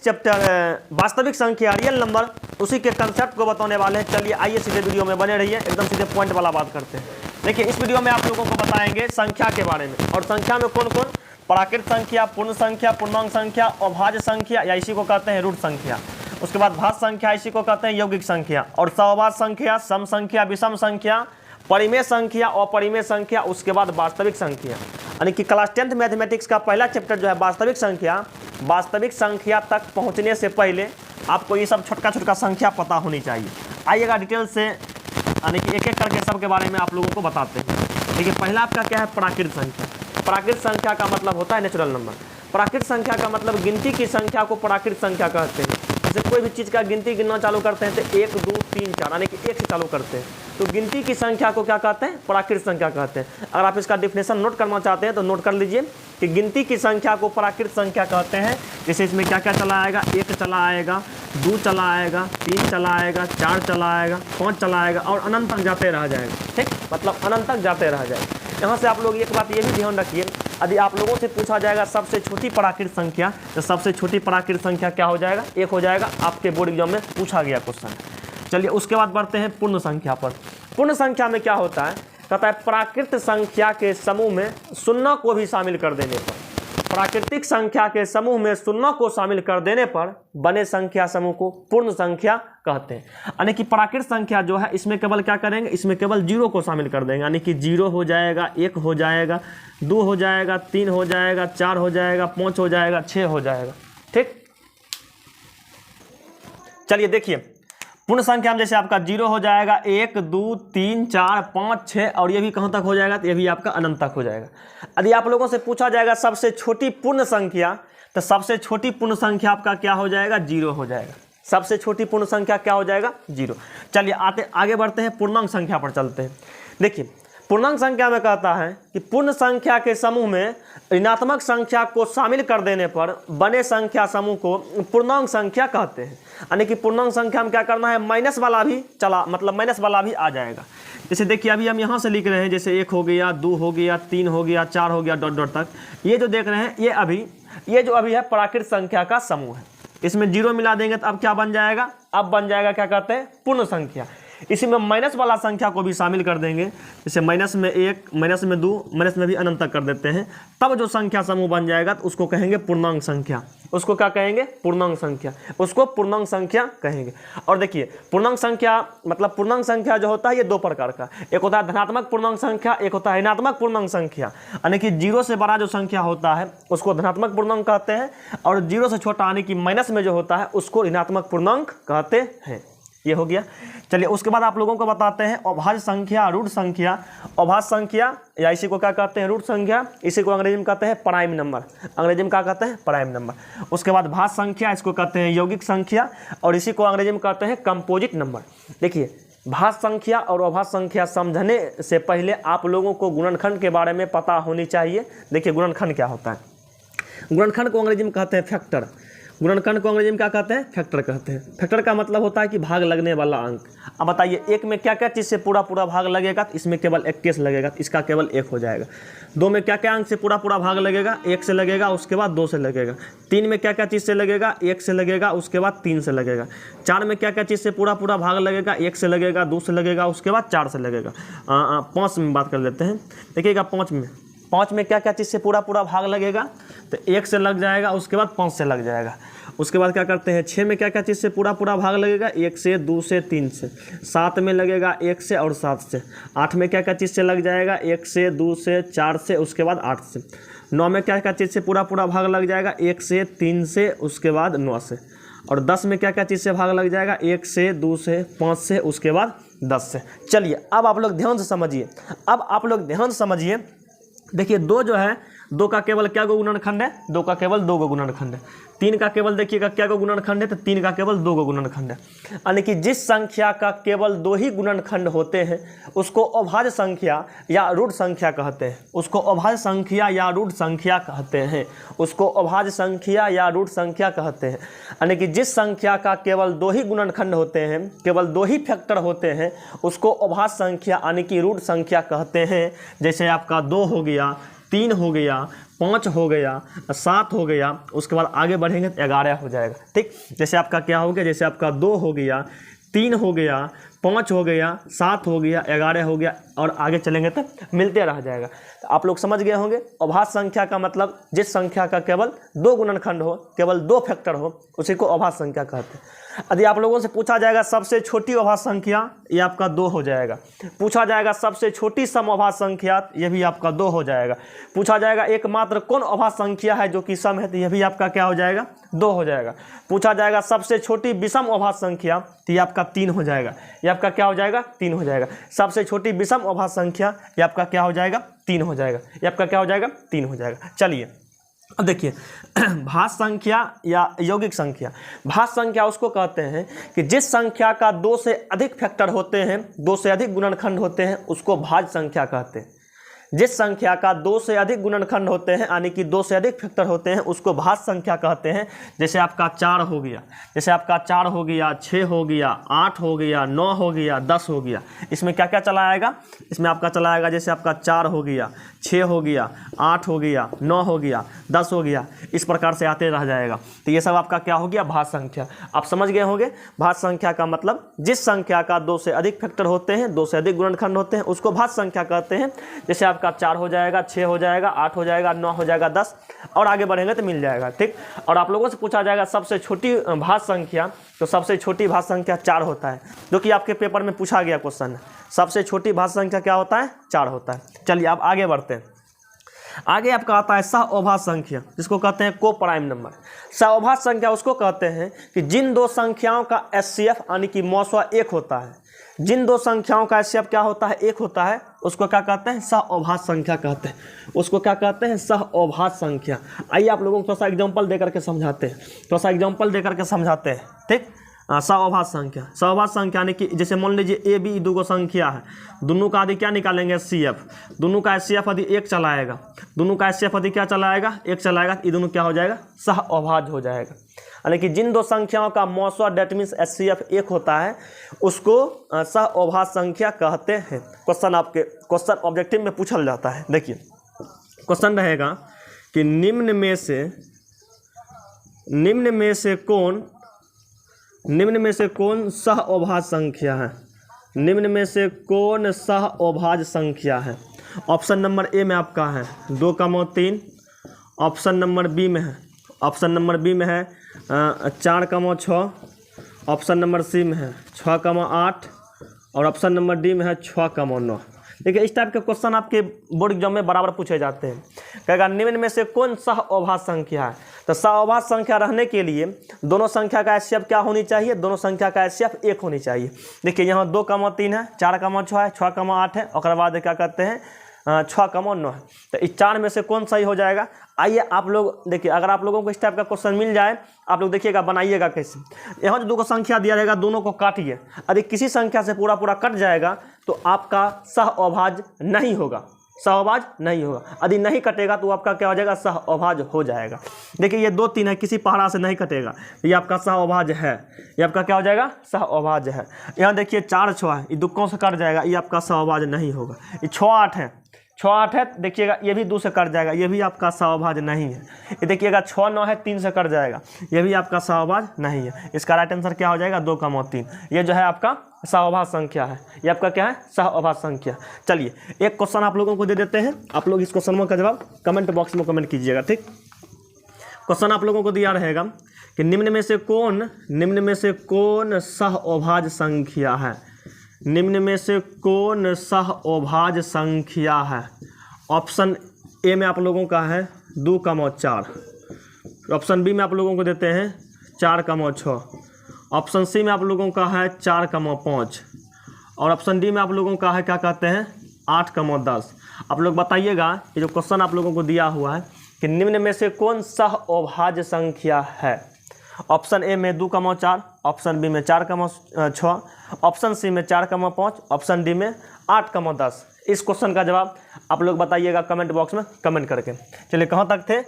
Mathematics chapter वास्तविक संख्या real number, उसी के कंसेप्ट को बताने वाले हैं। चलिए आइए सीधे वीडियो में बने रहिए, एकदम सीधे पॉइंट वाला बात करते हैं। देखिए इस वीडियो में आप लोगों को बताएंगे संख्या के बारे में, और संख्या में कौन कौन, प्राकृत संख्या, पूर्ण संख्या, पूर्णांक संख्या, अभाज्य संख्या या इसी को कहते हैं रूट संख्या, उसके बाद भाज्य संख्या इसी को कहते हैं यौगिक संख्या, और सहभाज्य संख्या, सम संख्या, विषम संख्या, परिमेय संख्या, अपरिमेय संख्या, उसके बाद वास्तविक संख्या। यानी कि क्लास 10th मैथमेटिक्स का पहला चैप्टर जो है वास्तविक संख्या, वास्तविक संख्या तक पहुंचने से पहले आपको ये सब छोटका छोटका संख्या पता होनी चाहिए। आइएगा डिटेल से, यानी कि एक एक करके सब के बारे में आप लोगों को बताते हैं। देखिए पहला आपका क्या है, प्राकृत संख्या। प्राकृत संख्या का मतलब होता है नेचुरल नंबर। प्राकृत संख्या का मतलब गिनती की संख्या को प्राकृत संख्या कहते हैं। जैसे कोई भी चीज़ का गिनती गिनना चालू करते हैं तो 1 2 3 4 यानी कि 1 से चालू करते हैं, तो गिनती की संख्या को क्या कहते हैं, प्राकृत संख्या कहते हैं। अगर आप इसका डिफिनेशन नोट करना चाहते हैं तो नोट कर लीजिए कि गिनती की संख्या को प्राकृत संख्या कहते हैं। जैसे इसमें क्या क्या चला आएगा, 1 चला आएगा, 2 चला आएगा, 3 चला आएगा, 4 चला आएगा, 5 चला आएगा और अनंत तक जाते रह जाएगा। ठीक, मतलब अनंत तक जाते रह जाएगा। यहाँ से आप लोग एक बात ये भी ध्यान रखिए, यदि आप लोगों से पूछा जाएगा सबसे छोटी प्राकृत संख्या, तो सबसे छोटी प्राकृत संख्या क्या हो जाएगा, 1 हो जाएगा। आपके बोर्ड एग्जाम में पूछा गया क्वेश्चन। चलिए उसके बाद बढ़ते हैं पूर्ण संख्या पर। पूर्ण संख्या में क्या होता है, कहता है प्राकृत संख्या के समूह में शून्य को भी शामिल कर देने पर, प्राकृतिक संख्या के समूह में शून्य को शामिल कर देने पर बने संख्या समूह को पूर्ण संख्या कहते हैं। यानी कि प्राकृत संख्या जो है इसमें केवल क्या करेंगे, इसमें केवल 0 को शामिल कर देंगे। यानी कि 0 हो जाएगा, 1 हो जाएगा, 2 हो जाएगा, 3 हो जाएगा, 4 हो जाएगा, 5 हो जाएगा, 6 हो जाएगा। ठीक, चलिए देखिए पूर्ण संख्या में जैसे आपका 0 हो जाएगा, 1 2 3 4 5 6 और ये भी कहाँ तक हो जाएगा, तो ये भी आपका अनंत तक हो जाएगा। यदि आप लोगों से पूछा जाएगा सबसे छोटी पूर्ण संख्या, तो सबसे छोटी पूर्ण संख्या आपका क्या हो जाएगा, 0 हो जाएगा। सबसे छोटी पूर्ण संख्या क्या हो जाएगा, 0। चलिए आगे बढ़ते हैं, पूर्णांक संख्या पर चलते हैं। देखिए पूर्णांक संख्या में कहता है कि पूर्ण संख्या के समूह में ऋणात्मक संख्या को शामिल कर देने पर बने संख्या समूह को पूर्णांक संख्या कहते हैं। यानी कि पूर्णांक संख्या में क्या करना है, माइनस वाला भी चला, मतलब माइनस वाला भी आ जाएगा। जैसे देखिए अभी हम यहाँ से लिख रहे हैं, जैसे 1 हो गया, 2 हो गया, 3 हो गया, 4 हो गया, डॉट डॉट तक। ये जो देख रहे हैं ये जो अभी है प्राकृत संख्या का समूह है। इसमें 0 मिला देंगे तो अब क्या बन जाएगा, अब बन जाएगा क्या कहते हैं, पूर्ण संख्या। इसी में माइनस वाला संख्या को भी शामिल कर देंगे, जैसे माइनस में 1, माइनस में 2, माइनस में भी अनंत तक कर देते हैं, तब जो संख्या समूह बन जाएगा तो उसको कहेंगे पूर्णांक संख्या। उसको क्या कहेंगे, पूर्णांक संख्या। उसको पूर्णांक संख्या कहेंगे। और देखिए पूर्णांक संख्या मतलब पूर्णांक संख्या जो होता है ये 2 प्रकार का, एक होता है धनात्मक पूर्णांक संख्या, एक होता है ऋणात्मक पूर्णांक संख्या। यानी कि 0 से बड़ा जो संख्या होता है उसको धनात्मक पूर्णांक कहते हैं, और 0 से छोटा यानी कि माइनस में जो होता है उसको ऋणात्मक पूर्णांक कहते हैं। ये हो गया। चलिए उसके बाद आप लोगों को बताते हैं अभाज्य संख्या, रूट संख्या। अभाज्य संख्या या इसी को क्या कहते हैं, रूट संख्या, इसी को अंग्रेजी में कहते हैं प्राइम नंबर। अंग्रेजी में क्या कहते हैं, प्राइम नंबर। उसके बाद भाज्य संख्या, इसको कहते हैं यौगिक संख्या, और इसी को अंग्रेजी में कहते हैं कंपोजिट नंबर। देखिए भाज्य संख्या और अभाज्य संख्या समझने से पहले आप लोगों को गुणनखंड के बारे में पता होनी चाहिए। देखिए गुणनखंड क्या होता है, गुणनखंड को अंग्रेजी में कहते हैं फैक्टर। गुणनखंड को अंग्रेजी में क्या कहते हैं, फैक्टर कहते हैं। फैक्टर का मतलब होता है कि भाग लगने वाला अंक। अब बताइए 1 में क्या क्या चीज़ से पूरा भाग लगेगा, तो इसमें केवल 21 लगेगा, तो इसका केवल 1 हो जाएगा। 2 में क्या क्या अंक से पूरा भाग लगेगा, 1 से लगेगा, उसके बाद 2 से लगेगा। 3 में क्या क्या चीज़ से लगेगा, 1 से लगेगा, उसके बाद 3 से लगेगा। 4 में क्या क्या चीज़ से पूरा भाग लगेगा, 1 से लगेगा, 2 से लगेगा, उसके बाद 4 से लगेगा। 5 में बात कर लेते हैं। देखिएगा 5 में क्या क्या चीज़ से पूरा भाग लगेगा, तो 1 से लग जाएगा, उसके बाद 5 से लग जाएगा। उसके बाद क्या करते हैं, 6 में क्या क्या चीज़ से पूरा भाग लगेगा, 1 से, 2 से, 3 से। 7 में लगेगा 1 से और 7 से। 8 में क्या क्या चीज़ से लग जाएगा, 1 से, 2 से, 4 से, उसके बाद 8 से। 9 में क्या क्या चीज़ से पूरा भाग लग जाएगा, 1 से, 3 से, उसके बाद 9 से। और 10 में क्या क्या चीज़ से भाग लग जाएगा, 1 से, 2 से, 5 से, उसके बाद 10 से। चलिए अब आप लोग ध्यान से समझिए। देखिए 2 जो है, 2 का केवल क्या गो गुणनखंड है, 2 का केवल 2 गो गुणनखंड है। 3 का केवल देखिएगा क्या गो गुणनखंड है, तो 3 का केवल 2 गो गुणनखंड है। यानी कि जिस संख्या का केवल 2 ही गुणनखंड होते हैं उसको अभाज्य संख्या या रूट संख्या कहते हैं। उसको अभाज्य संख्या या रूट संख्या कहते हैं। उसको अभाज्य संख्या या रूट संख्या कहते हैं। यानी कि जिस संख्या का केवल 2 ही गुणनखंड होते हैं, केवल 2 ही फैक्टर होते हैं, उसको अभाज्य संख्या यानी कि रूट संख्या कहते हैं। जैसे आपका 2 हो गया, 3 हो गया, 5 हो गया, 7 हो गया, उसके बाद आगे बढ़ेंगे तो 11 हो जाएगा। ठीक, जैसे आपका क्या हो गया, जैसे आपका 2 हो गया, 3 हो गया, 5 हो गया, 7 हो गया, 11 हो गया, और आगे चलेंगे तो मिलते रह जाएगा। तो आप लोग समझ गए होंगे अभाज्य संख्या का मतलब जिस संख्या का केवल 2 गुणनखंड हो, केवल 2 फैक्टर हो, उसी को अभाज्य संख्या कहते हैं। यदि आप लोगों से पूछा जाएगा सबसे छोटी अभाज्य संख्या, ये आपका 2 हो जाएगा। पूछा जाएगा सबसे छोटी सम अभाज्य संख्या, ये भी आपका 2 हो जाएगा। पूछा जाएगा एकमात्र कौन अभाज्य संख्या है जो कि सम है, तो यह भी आपका क्या हो जाएगा, 2 हो जाएगा। पूछा जाएगा सबसे छोटी विषम अभाज्य संख्या, तो ये आपका 3 हो जाएगा। ये आपका क्या हो जाएगा, 3 हो जाएगा। सबसे छोटी विषम अभाज्य संख्या, ये आपका क्या हो जाएगा, 3 हो जाएगा। ये आपका क्या हो जाएगा, 3 हो जाएगा। चलिए अब देखिए भाज्य संख्या या यौगिक संख्या। भाज्य संख्या उसको कहते हैं कि जिस संख्या का 2 से अधिक फैक्टर होते हैं, 2 से अधिक गुणनखंड होते हैं, उसको भाज्य संख्या कहते हैं। जिस संख्या का 2 से अधिक गुणनखंड होते हैं, यानी कि 2 से अधिक फैक्टर होते हैं, उसको भाज्य संख्या कहते हैं। जैसे आपका 4 हो गया, जैसे आपका 4 हो गया, 6 हो गया, 8 हो गया, 9 हो गया, 10 हो गया। इसमें क्या क्या चला आएगा, इसमें आपका चला आएगा जैसे आपका 4 हो गया, 6 हो गया, 8 हो गया, 9 हो गया, 10 हो गया, इस प्रकार से आते रह जाएगा। तो ये सब आपका क्या हो गया, भाज्य संख्या। आप समझ गए होंगे भाज्य संख्या का मतलब जिस संख्या का 2 से अधिक फैक्टर होते हैं, 2 से अधिक गुणनखंड होते हैं, उसको भाज्य संख्या कहते हैं। जैसे आपका 4 हो जाएगा, 6 हो जाएगा, 8 हो जाएगा, 9 हो जाएगा, 10, और आगे बढ़ेंगे तो मिल जाएगा। ठीक, और आप लोगों से पूछा जाएगा सबसे छोटी भाज्य संख्या, तो सबसे छोटी भाज्य संख्या 4 होता है, जो कि आपके पेपर में पूछा गया क्वेश्चन है। सबसे छोटी भाज्य संख्या क्या होता है, 4 होता है। चलिए अब आगे बढ़ते हैं। आगे आपका आता है सहअभाज्य संख्या, जिसको कहते हैं को प्राइम नंबर। सहअभाज्य संख्या उसको कहते हैं कि जिन 2 संख्याओं का एचसीएफ यानी कि मौसवा 1 होता है, जिन 2 संख्याओं का एचसीएफ क्या होता है, 1 होता है, उसको क्या कहते हैं, सहअभाज्य संख्या कहते हैं। उसको क्या कहते हैं, सहअभाज्य संख्या। आइए आप लोगों को थोड़ा सा एग्जाम्पल देकर के समझाते हैं, थोड़ा सा एग्जाम्पल देकर के समझाते हैं। ठीक, सहअभाज्य संख्या। सहअभाज्य संख्या यानी कि जैसे मान लीजिए ए बी 2 संख्या है, दोनों का यदि क्या निकालेंगे, एचसीएफ। दोनों का एचसीएफ यदि 1 चलाएगा, दोनों का एचसीएफ यदि क्या चलाएगा, 1 चलाएगा, ये दोनों क्या हो जाएगा, सहअभाज्य हो जाएगा। यानी कि जिन 2 संख्याओं का मौसवा डेट मीन्स एचसीएफ 1 होता है, उसको सहअभाज्य संख्या कहते हैं। क्वेश्चन ऑब्जेक्टिव में पूछा जाता है। देखिए क्वेश्चन रहेगा कि निम्न में से कौन सहअभाज्य संख्या है, निम्न में से कौन सहअभाज्य संख्या है। ऑप्शन नंबर ए में आपका है 2,3, ऑप्शन नंबर बी में है 4,6, ऑप्शन नंबर सी में है 6,8, और ऑप्शन नंबर डी में है 6,9। देखिए इस टाइप के क्वेश्चन आपके बोर्ड एग्जाम में बराबर पूछे जाते हैं। कहेगा निम्न में से कौन सहअभाज्य संख्या है, तो सहअभाज्य संख्या रहने के लिए दोनों संख्या का एचसीएफ क्या होनी चाहिए, दोनों संख्या का एचसीएफ 1 होनी चाहिए। देखिए यहाँ 2,3 है, 4,6 है, 6,8 है, और बाद क्या कहते हैं 6,9 है। तो इस 4 में से कौन सही हो जाएगा। आइए आप लोग देखिए, अगर आप लोगों को इस टाइप का क्वेश्चन मिल जाए, आप लोग देखिएगा बनाइएगा कैसे। यहाँ जो 2 संख्या दिया रहेगा, दोनों को काटिए। यदि किसी संख्या से पूरा कट जाएगा तो आपका सहअभाज्य नहीं होगा, सहअभाज्य नहीं होगा। यदि नहीं कटेगा तो आपका क्या हो जाएगा, सहअभाज्य हो जाएगा। देखिए ये 2, 3 है, किसी पहाड़ा से नहीं कटेगा, ये आपका सहअभाज्य है, ये आपका क्या हो जाएगा, सहअभाज्य है। यहाँ देखिए 4, 6 है, ये दुक्कों से कट जाएगा, ये आपका सहअभाज्य नहीं होगा। ये 6, 8 है, 6, 8 है, देखिएगा ये भी 2 से कट जाएगा, ये भी आपका सहअभाज्य नहीं है। ये देखिएगा 6, 9 है, 3 से कट जाएगा, ये भी आपका सहअभाज्य नहीं है। इसका राइट आंसर क्या हो जाएगा, 2,3। ये जो है आपका सहअभाज्य संख्या है, ये आपका क्या है, सहअभाज्य संख्या। चलिए एक क्वेश्चन आप लोगों को दे देते हैं, आप लोग इस क्वेश्चन का जवाब कमेंट बॉक्स में कमेंट कीजिएगा। ठीक, क्वेश्चन आप लोगों को दिया रहेगा कि निम्न में से कौन सहअभाज्य संख्या है, निम्न में से कौन सहअभाज्य संख्या है। ऑप्शन ए में आप लोगों का है 2,4, ऑप्शन बी में आप लोगों को देते हैं 4,6, ऑप्शन सी में आप लोगों का है 4,5, और ऑप्शन डी में आप लोगों का है क्या कहते हैं 8,10। आप लोग बताइएगा ये जो क्वेश्चन आप लोगों को दिया हुआ है कि निम्न में से कौन सहअभाज्य संख्या है। ऑप्शन ए में 2,4, ऑप्शन बी में 4,6, ऑप्शन सी में 4,5, ऑप्शन डी में 8,10। इस क्वेश्चन का जवाब आप लोग बताइएगा कमेंट बॉक्स में कमेंट करके। चलिए कहाँ तक थे,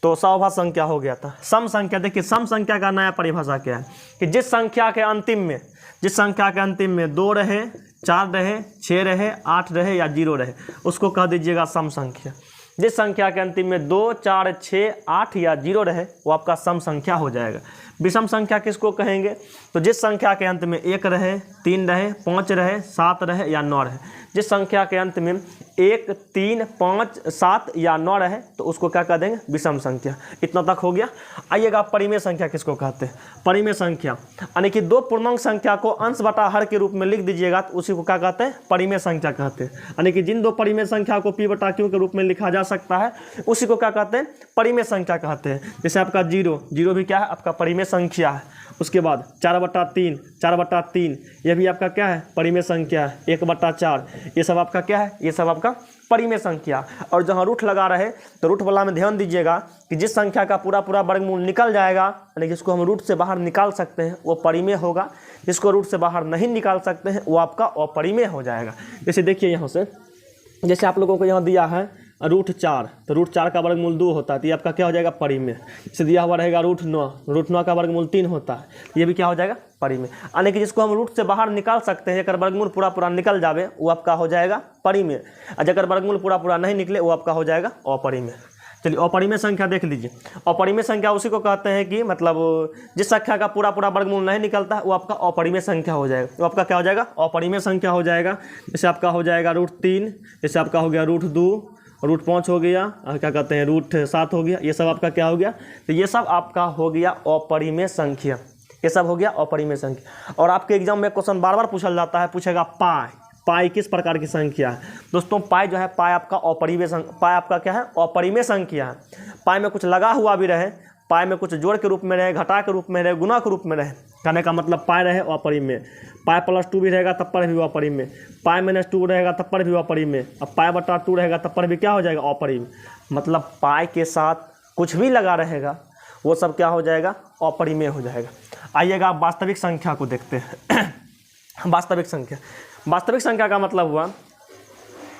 तो सहअभाज्य संख्या हो गया था। सम संख्या, देखिए सम संख्या का नया परिभाषा क्या है कि जिस संख्या के अंतिम में 2 रहे, 4 रहे, 6 रहे, 8 रहे या 0 रहे, उसको कह दीजिएगा सम संख्या। जिस संख्या के अंतिम में 2, 4, 6, 8 या 0 रहे वो आपका सम संख्या हो जाएगा। विषम संख्या किसको कहेंगे? तो जिस संख्या के अंत में 1 रहे, 3 रहे, 5 रहे, 7 रहे या 9 रहे। जिस संख्या के अंत में 1, 3, 5, 7 या 9 रहे तो उसको क्या कह देंगे? विषम संख्या। इतना तक हो गया। आइएगा परिमेय संख्या किसको कहते हैं? परिमेय संख्या यानी कि दो पूर्णांक संख्या को अंश बटा हर के रूप में लिख दीजिएगा तो उसी को क्या कहते हैं? परिमेय संख्या कहते हैं। यानी कि जिन दो परिमेय संख्या को p बटा q के रूप में लिखा जा सकता है उसी को क्या कहते हैं? परिमेय संख्या कहते हैं। जैसे आपका 0 भी क्या है? आपका परिमेय संख्या है। उसके बाद 4/3, 4/3 ये भी आपका क्या है? परिमेय संख्या है। 1/4 ये सब आपका क्या है? ये सब आपका परिमेय संख्या। और जहाँ रूट लगा रहे तो रूट वाला में ध्यान दीजिएगा कि जिस संख्या का पूरा वर्गमूल निकल जाएगा यानी कि इसको हम रूट से बाहर निकाल सकते हैं वो परिमेय होगा। जिसको रूट से बाहर नहीं निकाल सकते हैं वो आपका अपरिमेय हो जाएगा। जैसे देखिए यहाँ से, जैसे आप लोगों को यहाँ दिया है √4 तो √4 का वर्गमूल 2 होता है तो ये आपका क्या हो जाएगा? परिमेय। इसे दिया हुआ रहेगा √9 का वर्गमूल 3 होता है ये भी क्या हो जाएगा? परिमेय। यानी कि जिसको हम रूट से बाहर निकाल सकते हैं अगर वर्गमूल पूरा निकल जावे वो आपका हो जाएगा परिमेय। और अगर वर्गमूल पूरा नहीं निकले वो आपका हो जाएगा अपरिमेय। चलिए अपरिमेय संख्या देख लीजिए। अपरिमेय संख्या उसी को कहते हैं कि मतलब जिस संख्या का पूरा वर्गमूल नहीं निकलता है वो आपका अपरिमेय संख्या हो जाएगा। वो आपका क्या हो जाएगा? अपरिमेय संख्या हो जाएगा। जैसे आपका हो जाएगा √3, जैसे आपका हो गया √2, √5 हो गया, और क्या कहते हैं √7 हो गया। ये सब आपका क्या हो गया? तो ये सब आपका हो गया अपरिमेय संख्या। ये सब हो गया अपरिमेय संख्या। और आपके एग्जाम में क्वेश्चन बार पूछा जाता है, पूछेगा पाई किस प्रकार की संख्या है? दोस्तों पाई जो है, पाई आपका अपरिमेय पाई आपका क्या है? अपरिमेय संख्या है। पाई में कुछ लगा हुआ भी रहे, पाई में कुछ जोड़ के रूप में रहे, घटा के रूप में रहे, गुना के रूप में रहे, कहने का मतलब पाई रहे अपरिमेय। पाई +2 भी रहेगा तब पर भी अपरिमेय। पाई -2 रहेगा तब पर भी अपरिमेय। अब पाई/2 रहेगा तब पर भी क्या हो जाएगा? अपरिमेय। मतलब पाई के साथ कुछ भी लगा रहेगा वो सब क्या हो जाएगा? अपरिमेय हो जाएगा। आइएगा आप वास्तविक संख्या को देखते हैं। वास्तविक संख्या का मतलब हुआ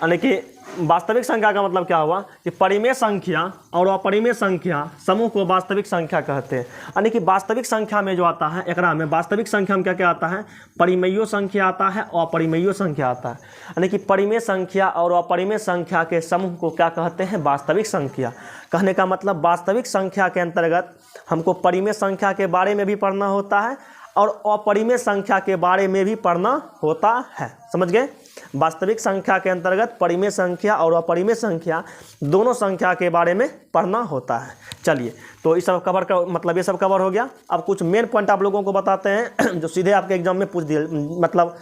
यानी कि वास्तविक संख्या का मतलब क्या हुआ कि परिमेय संख्या और अपरिमेय संख्या समूह को वास्तविक संख्या कहते हैं। यानी कि वास्तविक संख्या में जो आता है एकरा में वास्तविक संख्या में क्या आता है? परिमेय संख्या आता है, अपरिमेय संख्या आता है। यानी कि परिमेय संख्या और अपरिमेय संख्या के समूह को क्या कहते हैं? वास्तविक संख्या। कहने का मतलब वास्तविक संख्या के अंतर्गत हमको परिमेय संख्या के बारे में भी पढ़ना होता है और अपरिमेय संख्या के बारे में भी पढ़ना होता है। समझ गए? वास्तविक संख्या के अंतर्गत परिमेय संख्या और अपरिमेय संख्या दोनों संख्या के बारे में पढ़ना होता है। चलिए तो इस सब कवर का मतलब ये सब कवर हो गया। अब कुछ मेन पॉइंट आप लोगों को बताते हैं जो सीधे आपके एग्जाम में पूछ दिया, मतलब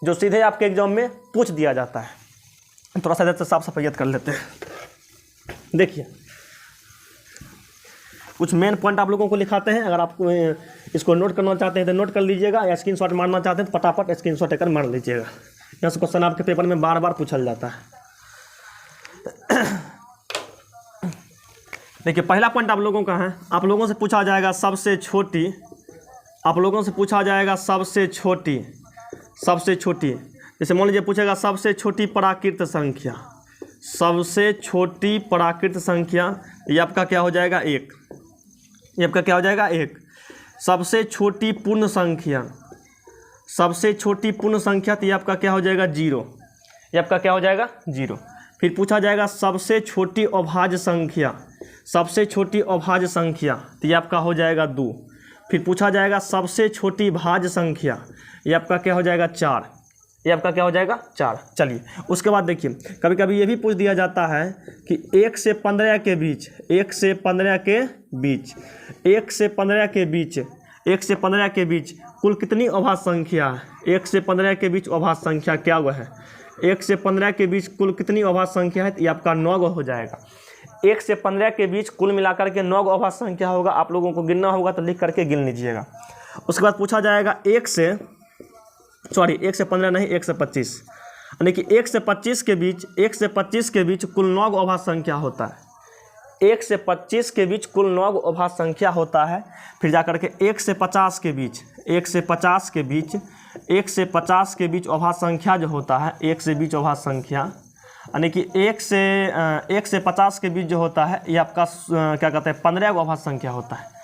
जो सीधे आपके एग्जाम में पूछ दिया जाता है। थोड़ा सा इधर से साफ सफाइयत कर लेते हैं। देखिए कुछ मेन पॉइंट आप लोगों को लिखाते हैं। अगर आप इसको नोट करना चाहते हैं तो नोट कर लीजिएगा, या स्क्रीनशॉट मारना चाहते हैं तो फटाफट स्क्रीनशॉट लेकर मार लीजिएगा। यहाँ से क्वेश्चन आपके पेपर में बार पूछा जाता है। देखिए पहला पॉइंट आप लोगों का है, आप लोगों से पूछा जाएगा सबसे छोटी, आप लोगों से पूछा जाएगा सबसे छोटी। जैसे मान लीजिए पूछेगा सबसे छोटी प्राकृत संख्या, सबसे छोटी प्राकृत संख्या, ये आपका क्या हो जाएगा? 1। ये आपका क्या हो जाएगा? 1। सबसे छोटी पूर्ण संख्या, सबसे छोटी पूर्ण संख्या तो ये आपका क्या हो जाएगा? 0। ये आपका क्या हो जाएगा? 0। फिर पूछा जाएगा सबसे छोटी अभाज्य संख्या, सबसे छोटी अभाज्य संख्या तो ये आपका हो जाएगा 2। फिर पूछा जाएगा सबसे छोटी भाज्य संख्या, ये आपका क्या हो जाएगा? 4। ये आपका क्या हो जाएगा? 4। चलिए उसके बाद देखिए कभी कभी ये भी पूछ दिया जाता है कि 1 से 15 के बीच, 1 से 15 के बीच, 1 से 15 के बीच, 1 से 15 के बीच कुल कितनी अभाज्य संख्या है? 1 से 15 के बीच अभाज्य संख्या क्या हुआ है? 1 से 15 के बीच कुल कितनी अभाज्य संख्या है? तो ये आपका 9 हो जाएगा। 1 से 15 के बीच कुल मिलाकर के 9 अभाज्य संख्या होगा। आप लोगों को गिनना होगा तो लिख करके गिन लीजिएगा। उसके बाद पूछा जाएगा 1 से 15 नहीं, 1 से 25, यानी कि 1 से 25 के बीच, 1 से 25 के बीच कुल 9 अभाज्य संख्या होता है। 1 से 25 के बीच कुल 9 अभाज्य संख्या होता है। फिर जाकर के 1 से 50 के बीच, 1 से 50 के बीच, 1 से 50 के बीच अभाज्य संख्या जो होता है, 1 से बीच अभाज्य संख्या, यानी कि 1 से 50 के बीच जो होता है ये आपका क्या कहते हैं? 15 अभाज्य संख्या होता है।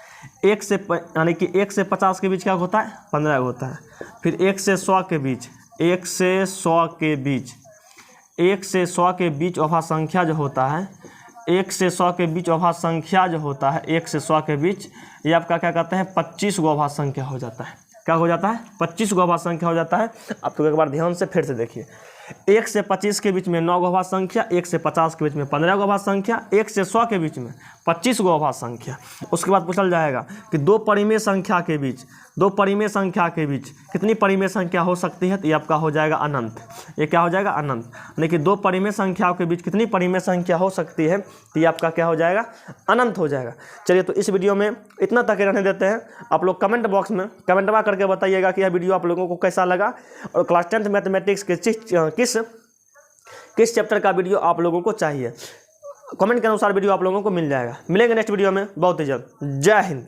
1 से यानी कि 1 से 50 के बीच क्या होता है? 15 होता है। फिर 1 से 100 के बीच, 1 से 100 के बीच, 1 से 100 के बीच अभाज्य संख्या जो होता है, 1 से 100 के बीच अभाज्य संख्या जो होता है, 1 से 100 के बीच, ये आपका क्या कहते हैं 25 गो अभाज्य संख्या हो जाता है। क्या हो जाता है? 25 गो अभाज्य संख्या हो जाता है। आप तो एक बार ध्यान से फिर से देखिए, 1 से 25 के बीच में 9 गो अभाज्य संख्या, 1 से 50 के बीच में 15 गो अभाज्य संख्या, 1 से 100 के बीच में 25 गो अभाज्य संख्या। उसके बाद पूछा जाएगा कि दो परिमेय संख्या के बीच, दो परिमेय संख्या के बीच कितनी परिमेय संख्या हो सकती है? तो ये आपका हो जाएगा अनंत। ये क्या हो जाएगा? अनंत। लेकिन दो परिमेय संख्याओं के बीच कितनी परिमेय संख्या हो सकती है? तो ये आपका क्या हो जाएगा? अनंत हो जाएगा। चलिए, तो इस वीडियो में इतना तक रहने देते हैं। आप लोग कमेंट बॉक्स में कमेंटवा करके बताइएगा कि यह वीडियो आप लोगों को कैसा लगा, और क्लास 10th मैथमेटिक्स के किस चैप्टर का वीडियो आप लोगों को चाहिए। कमेंट के अनुसार वीडियो आप लोगों को मिल जाएगा। मिलेंगे नेक्स्ट वीडियो में बहुत ही जल्द। जय हिंद।